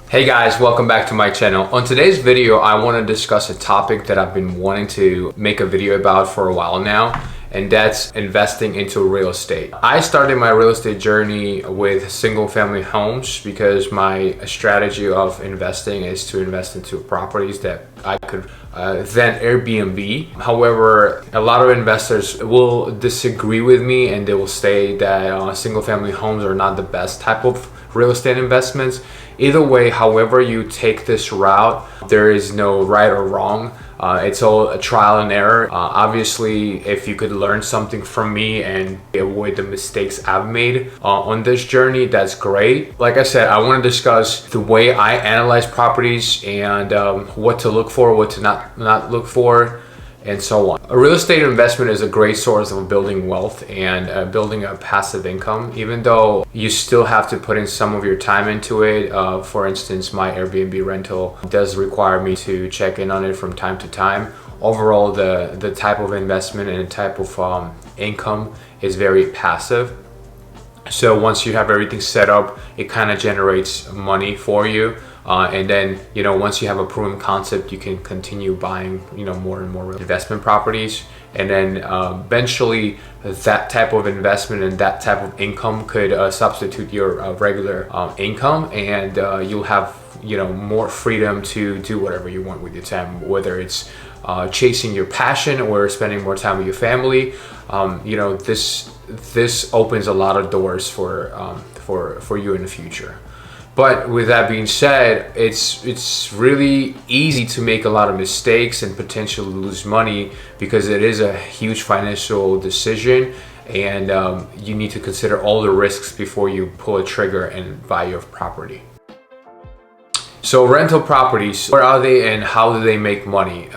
Hey guys, welcome back to my channel. On today's video, I want to discuss a topic that I've been wanting to make a video about for a while now, and that's investing into real estate. I started my real estate journey with single family homes because my strategy of investing is to invest into properties that I could then Airbnb. However, a lot of investors will disagree with me and they will say that single family homes are not the best type of real estate investments. Either way, however you take this route, there is no right or wrong. It's all a trial and error. Obviously, if you could learn something from me and avoid the mistakes I've made on this journey, that's great. Like I said, I want to discuss the way I analyze properties and what to look for, what to not look for, and so on. A real estate investment is a great source of building wealth and building a passive income, even though you still have to put in some of your time into it. For instance, my Airbnb rental does require me to check in on it from time to time. Overall, the type of investment and the type of income is very passive. So once you have everything set up, it kind of generates money for you. And then, once you have a proven concept, you can continue buying, more and more investment properties. And then eventually that type of investment and that type of income could substitute your regular income, and you'll have, more freedom to do whatever you want with your time, whether it's chasing your passion or spending more time with your family. This opens a lot of doors for you in the future. But with that being said, it's really easy to make a lot of mistakes and potentially lose money because it is a huge financial decision, and you need to consider all the risks before you pull a trigger and buy your property. So rental properties, what are they and how do they make money?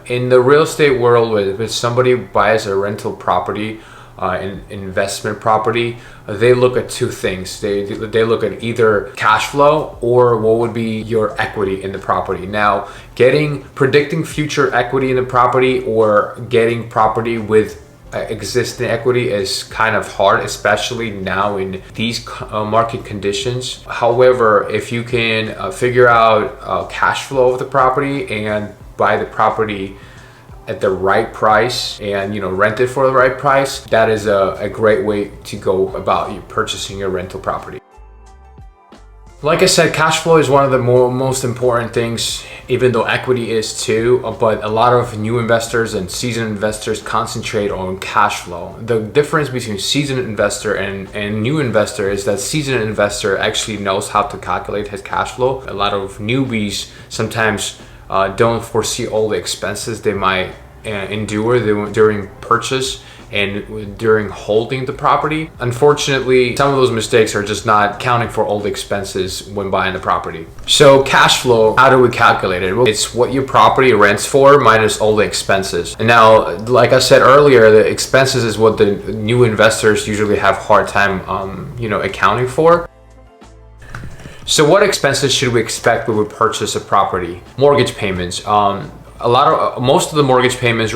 In the real estate world, when somebody buys a rental property, an investment property, they look at two things. They look at either cash flow or what would be your equity in the property. Now, predicting future equity in the property or getting property with existing equity is kind of hard, especially now in these market conditions. However, if you can figure out cash flow of the property and buy the property at the right price and rent it for the right price, that is a great way to go about you purchasing your rental property. Like I said, cash flow is one of the most important things, even though equity is too, but a lot of new investors and seasoned investors concentrate on cash flow. The difference between seasoned investor and new investor is that seasoned investor actually knows how to calculate his cash flow. A lot of newbies sometimes don't foresee all the expenses they might endure during purchase and during holding the property. Unfortunately, some of those mistakes are just not counting for all the expenses when buying the property. So cash flow, how do we calculate it? Well, it's what your property rents for minus all the expenses. And now, like I said earlier, the expenses is what the new investors usually have a hard time accounting for. So what expenses should we expect when we purchase a property? Mortgage payments. Most of the mortgage payments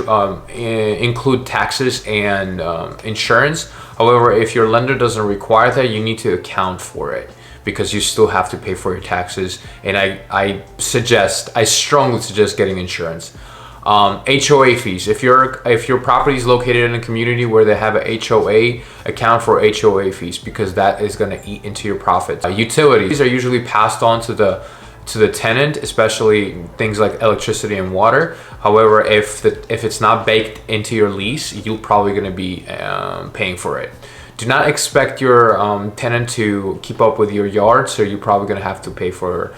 include taxes and insurance. However, if your lender doesn't require that, you need to account for it because you still have to pay for your taxes. And I strongly suggest getting insurance. HOA fees. If your property is located in a community where they have a HOA, account for HOA fees because that is going to eat into your profits. Utilities are usually passed on to the tenant, especially things like electricity and water. However, if it's not baked into your lease, you're probably going to be paying for it. Do not expect your tenant to keep up with your yard, so you're probably going to have to pay for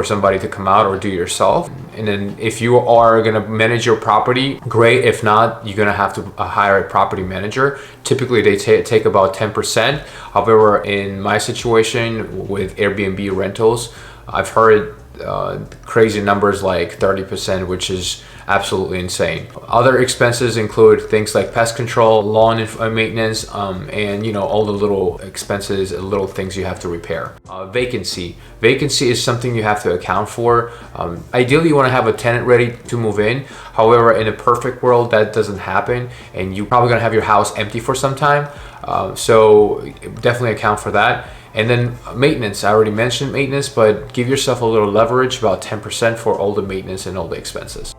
somebody to come out or do it yourself. And then if you are going to manage your property, great. If not, you're going to have to hire a property manager. Typically they take about 10%. However, in my situation with Airbnb rentals, I've heard crazy numbers like 30%, which is absolutely insane. Other expenses include things like pest control, lawn maintenance, and all the little expenses, little things you have to repair. Vacancy is something you have to account for. Ideally, you want to have a tenant ready to move in. However, in a perfect world, that doesn't happen, and you're probably gonna have your house empty for some time. So definitely account for that. And then maintenance, I already mentioned maintenance, but give yourself a little leverage, about 10% for all the maintenance and all the expenses.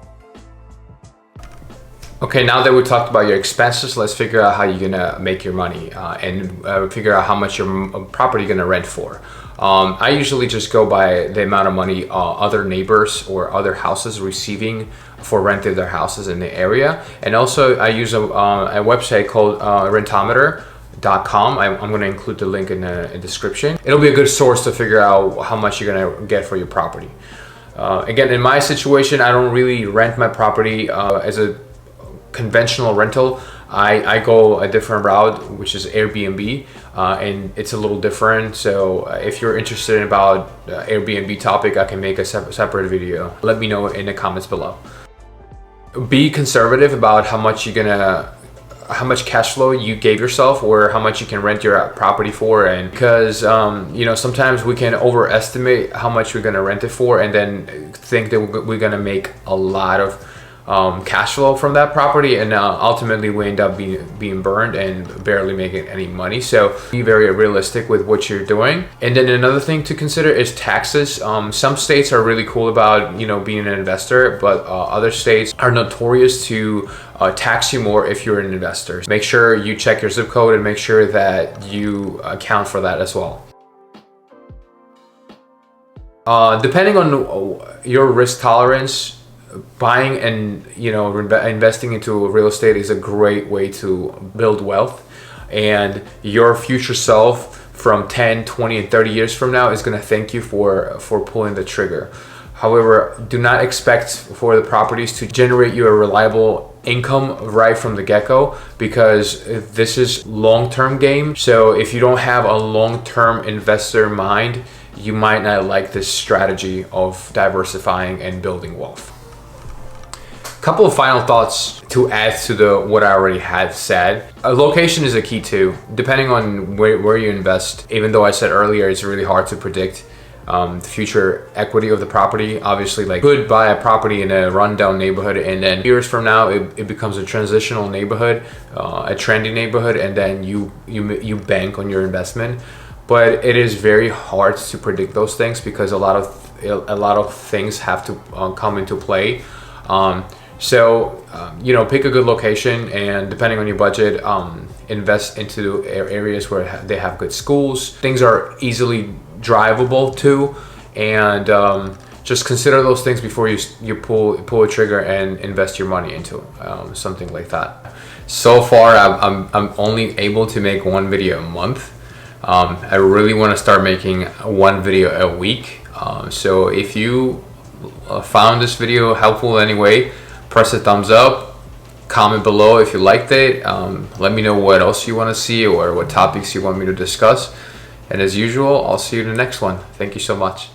Okay, now that we talked about your expenses, let's figure out how you're gonna make your money and figure out how much your property gonna rent for. I usually just go by the amount of money other neighbors or other houses receiving for renting their houses in the area. And also I use a website called rentometer.com. I'm going to include the link in the description. It'll be a good source to figure out how much you're going to get for your property. Again, in my situation, I don't really rent my property as a conventional rental. I go a different route, which is Airbnb, and it's a little different. So if you're interested about Airbnb topic, I can make a separate video. Let me know in the comments below. Be conservative about how much cash flow you gave yourself or how much you can rent your property for. And because you know, sometimes we can overestimate how much we're gonna rent it for and then think that we're gonna make a lot of cash flow from that property, and ultimately we end up being burned and barely making any money. So be very realistic with what you're doing. And then another thing to consider is taxes. Some states are really cool about, you know, being an investor, but other states are notorious to tax you more if you're an investor. Make sure you check your zip code and make sure that you account for that as well. Depending on your risk tolerance, buying and, you know, investing into real estate is a great way to build wealth, and your future self from 10, 20, and 30 years from now is going to thank you for pulling the trigger. However, do not expect for the properties to generate you a reliable income right from the get-go, because this is long-term game. So if you don't have a long-term investor mind, you might not like this strategy of diversifying and building wealth. Couple of final thoughts to add to what I already had said. Location is a key too. Depending on where you invest, even though I said earlier it's really hard to predict the future equity of the property. Obviously, like, you could buy a property in a rundown neighborhood and then years from now it becomes a transitional neighborhood, a trendy neighborhood, and then you bank on your investment. But it is very hard to predict those things because a lot of things have to come into play. So, you know, pick a good location, and depending on your budget, invest into areas where they have good schools. Things are easily drivable too, and just consider those things before you pull a trigger and invest your money into something like that. So far, I'm only able to make one video a month. I really want to start making one video a week. So if you found this video helpful in any way, press a thumbs up, comment below if you liked it. Let me know what else you want to see or what topics you want me to discuss. And as usual, I'll see you in the next one. Thank you so much.